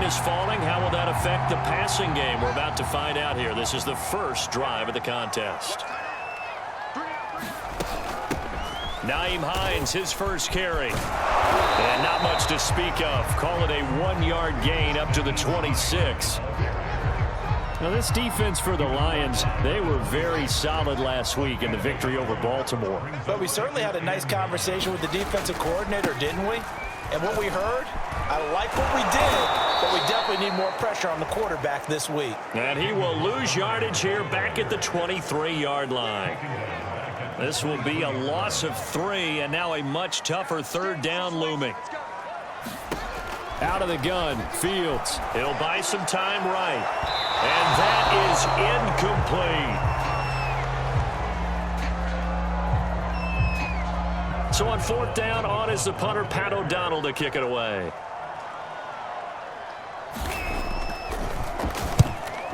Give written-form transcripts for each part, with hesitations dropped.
is falling. How will that affect the passing game? We're about to find out here. This is the first drive of the contest. Nyheim Hines, his first carry. And not much to speak of. Call it a 1-yard gain up to the 26. Now, this defense for the Lions, they were very solid last week in the victory over Baltimore. But we certainly had a nice conversation with the defensive coordinator, didn't we? And what we heard, I like what we did, but we definitely need more pressure on the quarterback this week. And he will lose yardage here back at the 23-yard line. This will be a loss of 3, and now a much tougher third down looming. Out of the gun, Fields. He'll buy some time right. And that is incomplete. So on fourth down, on is the punter, Pat O'Donnell, to kick it away.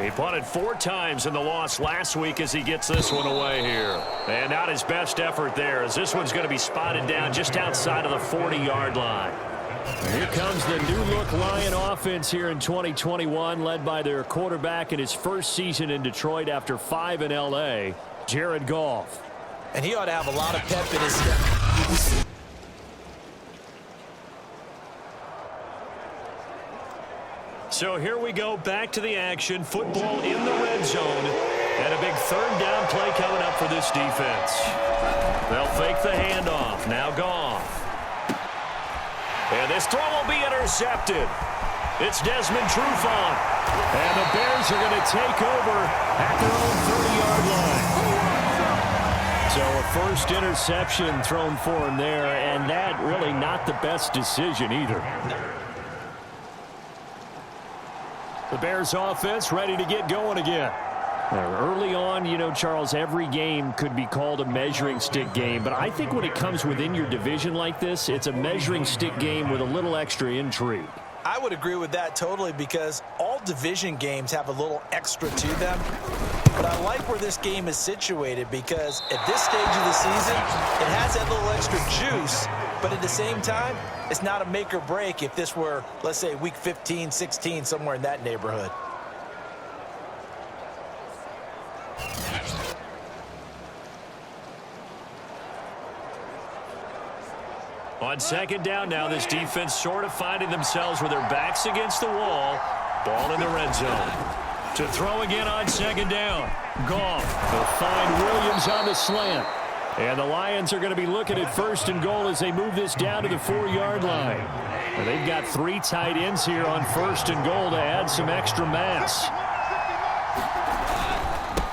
He punted 4 times in the loss last week as he gets this one away here. And not his best effort there, as this one's going to be spotted down just outside of the 40-yard line. Here comes the new-look Lion offense here in 2021, led by their quarterback in his first season in Detroit after 5 in L.A., Jared Goff. And he ought to have a lot of pep in his step. So here we go, back to the action. Football in the red zone. And a big third down play coming up for this defense. They'll fake the handoff. Now Goff. And this throw will be intercepted. It's Desmond Trufant. And the Bears are going to take over at their own 30-yard line. So a first interception thrown for him there, and that really not the best decision either. The Bears offense ready to get going again. Early on, you know, Charles, every game could be called a measuring stick game. But I think when it comes within your division like this, it's a measuring stick game with a little extra intrigue. I would agree with that totally, because all division games have a little extra to them. But I like where this game is situated, because at this stage of the season, it has that little extra juice. But at the same time, it's not a make or break if this were, let's say, week 15, 16, somewhere in that neighborhood. On second down now, this defense sort of finding themselves with their backs against the wall. Ball in the red zone. To throw again on second down. Goff will find Williams on the slant. And the Lions are going to be looking at first and goal as they move this down to the 4-yard line. And they've got 3 tight ends here on first and goal to add some extra mass.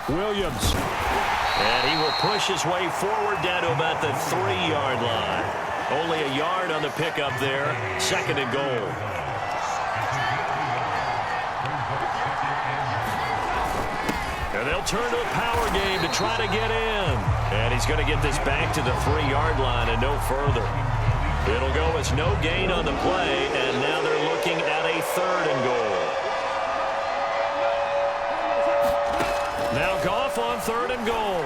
Williams. And he will push his way forward down to about the 3-yard line. Only a yard on the pickup there. Second and goal. And they'll turn to a power game to try to get in. And he's going to get this back to the 3-yard line and no further. It'll go as no gain on the play, and now they're looking at a third and goal. Now Goff on third and goal.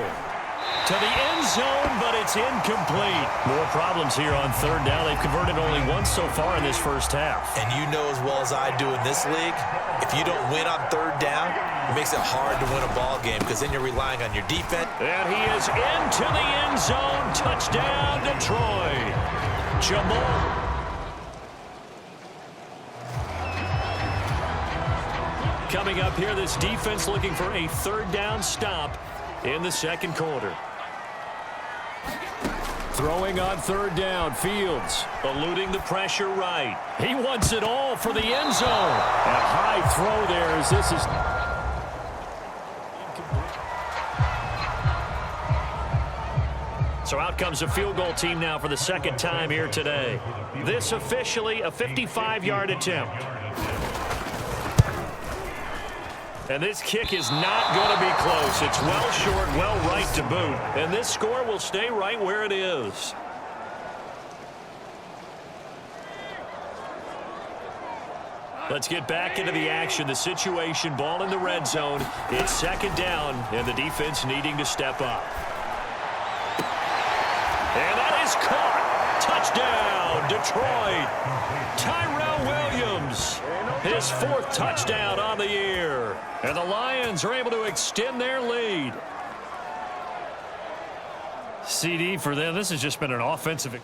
To the end zone, but it's incomplete. More problems here on third down. They've converted only once so far in this first half. And you know as well as I do in this league, if you don't win on third down, it makes it hard to win a ball game, because then you're relying on your defense. And he is into the end zone. Touchdown, Detroit. Jamal. Coming up here, this defense looking for a third down stop in the second quarter. Throwing on third down, Fields eluding the pressure right. He wants it all for the end zone. A high throw there as this is... So out comes a field goal team now for the second time here today. This officially a 55-yard attempt. And this kick is not going to be close. It's well short, well right to boot. And this score will stay right where it is. Let's get back into the action. The situation, ball in the red zone. It's second down, and the defense needing to step up. And that is caught. Touchdown, Detroit. Tyrell Williams. his 4th touchdown on the year. And the Lions are able to extend their lead. CD for them, this has just been an offensive.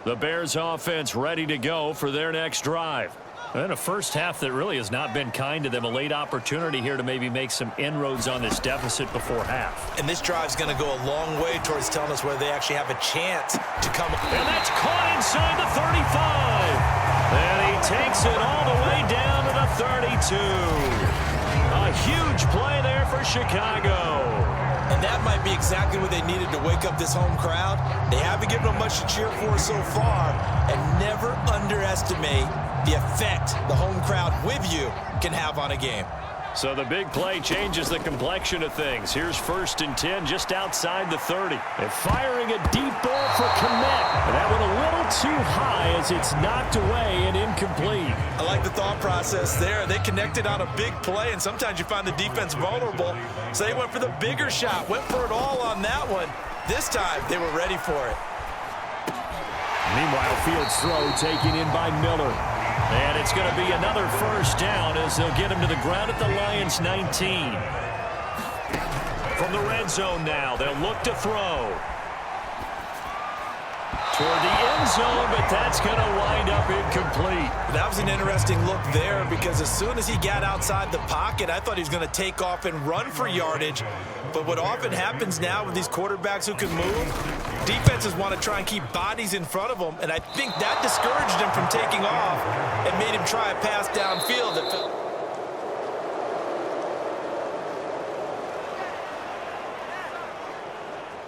The Bears offense ready to go for their next drive. And a first half that really has not been kind to them. A late opportunity here to maybe make some inroads on this deficit before half. And this drive's going to go a long way towards telling us whether they actually have a chance to come. And that's caught inside the 35. And he takes it all the way down to the 32. A huge play there for Chicago. And that might be exactly what they needed to wake up this home crowd. They haven't given them much to cheer for so far. And never underestimate the effect the home crowd with you can have on a game. So the big play changes the complexion of things. Here's 1st and 10 just outside the 30. And firing a deep ball for Kmet. And that went a little too high as it's knocked away and incomplete. I like the thought process there. They connected on a big play, and sometimes you find the defense vulnerable. So they went for the bigger shot, went for it all on that one. This time, they were ready for it. Meanwhile, Fields' throw taken in by Miller. And it's going to be another 1st down as they'll get him to the ground at the Lions' 19. From the red zone now, they'll look to throw. Toward the end zone, but that's going to wind up incomplete. That was an interesting look there because as soon as he got outside the pocket, I thought he was going to take off and run for yardage. But what often happens now with these quarterbacks who can move, defenses want to try and keep bodies in front of them, and I think that discouraged him from taking off and made him try a pass downfield.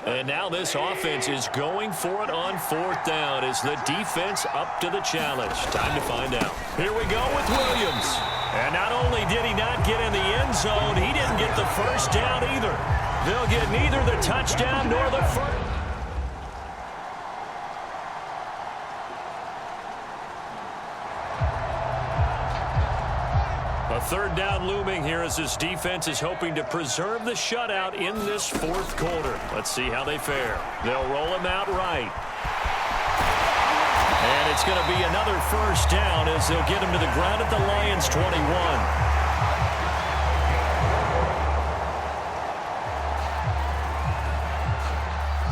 And now this offense is going for it on 4th down as the defense up to the challenge. Time to find out. Here we go with Williams. And not only did he not get in the end zone, he didn't get the 1st down either. They'll get neither the touchdown nor the first. A 3rd down looming here as this defense is hoping to preserve the shutout in this 4th quarter. Let's see how they fare. They'll roll him out right. And it's going to be another 1st down as they'll get him to the ground at the Lions' 21.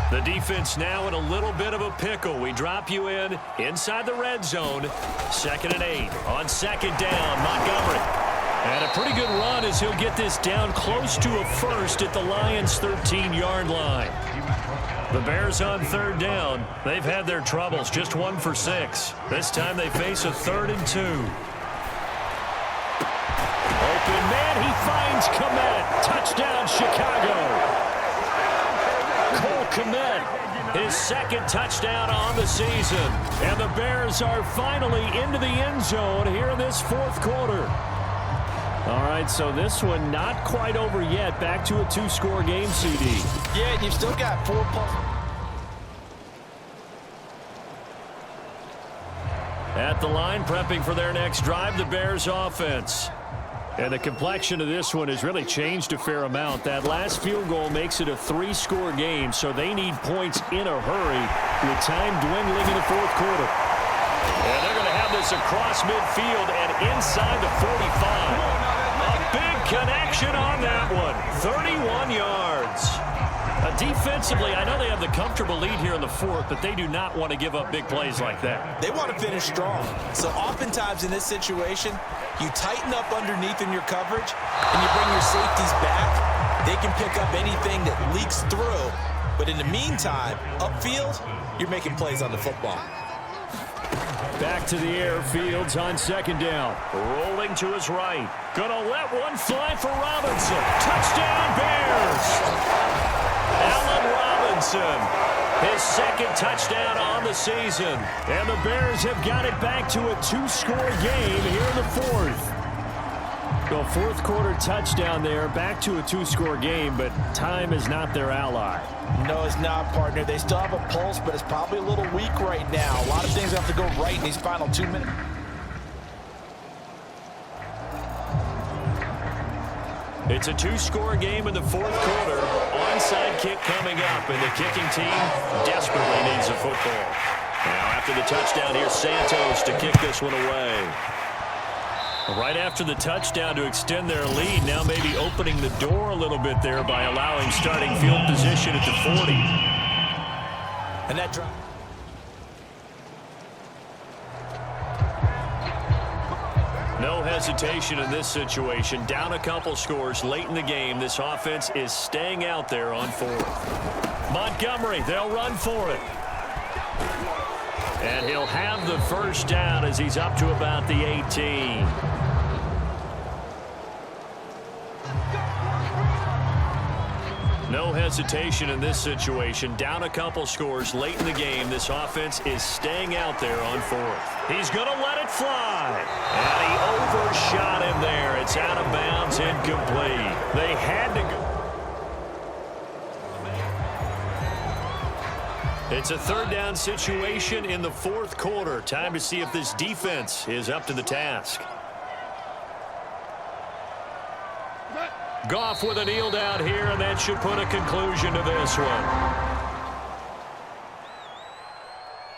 The defense now in a little bit of a pickle. We drop you in inside the red zone. 2nd and 8 on 2nd down, Montgomery. And a pretty good run as he'll get this down close to a 1st at the Lions' 13-yard line. The Bears on 3rd down. They've had their troubles, just 1 for 6. This time they face a 3rd and 2. Open man, he finds Kmet. Touchdown, Chicago. Cole Kmet, his 2nd touchdown on the season. And the Bears are finally into the end zone here in this 4th quarter. All right, so this one not quite over yet. Back to a 2-score game, CD. Yeah, you've still got 4 plus. At the line, prepping for their next drive, the Bears offense. And the complexion of this one has really changed a fair amount. That last field goal makes it a 3-score game, so they need points in a hurry with time dwindling in the 4th quarter. And they're going to have this across midfield and inside the 45. A big connection on that one. 31 yards. Defensively, I know they have the comfortable lead here in the 4th, but they do not want to give up big plays like that. They want to finish strong. So oftentimes in this situation, you tighten up underneath in your coverage, and you bring your safeties back. They can pick up anything that leaks through. But in the meantime, upfield, you're making plays on the football. Back to the air, Fields on 2nd down. Rolling to his right. Gonna let one fly for Robinson. Touchdown, Bears! Allen Robinson, his 2nd touchdown on the season. And the Bears have got it back to a 2-score game here in the 4th. So 4th quarter touchdown there, back to a 2-score game, but time is not their ally. No, it's not, partner. They still have a pulse, but it's probably a little weak right now. A lot of things have to go right in these final 2 minutes. It's a 2-score game in the 4th quarter. Onside kick coming up, and the kicking team desperately needs a football. Now after the touchdown, here's Santos to kick this one away. Right after the touchdown to extend their lead, now maybe opening the door a little bit there by allowing starting field position at the 40. And that drop. No hesitation in this situation. Down a couple scores late in the game. This offense is staying out there on fourth. Montgomery, they'll run for it. And he'll have the first down as he's up to about the 18. No hesitation in this situation. Down a couple scores late in the game. This offense is staying out there on fourth. He's going to let it fly. And he overshot him there. It's out of bounds, incomplete. They had to go. It's a third down situation in the fourth quarter. Time to see if this defense is up to the task. Goff with a kneel down here, and that should put a conclusion to this one.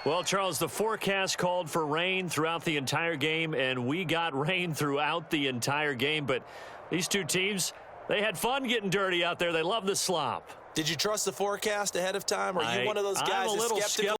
Well, Charles, the forecast called for rain throughout the entire game, and we got rain throughout the entire game. But these two teams, they had fun getting dirty out there. They love the slop. Did you trust the forecast ahead of time? Or are you one of those guys that's skeptical?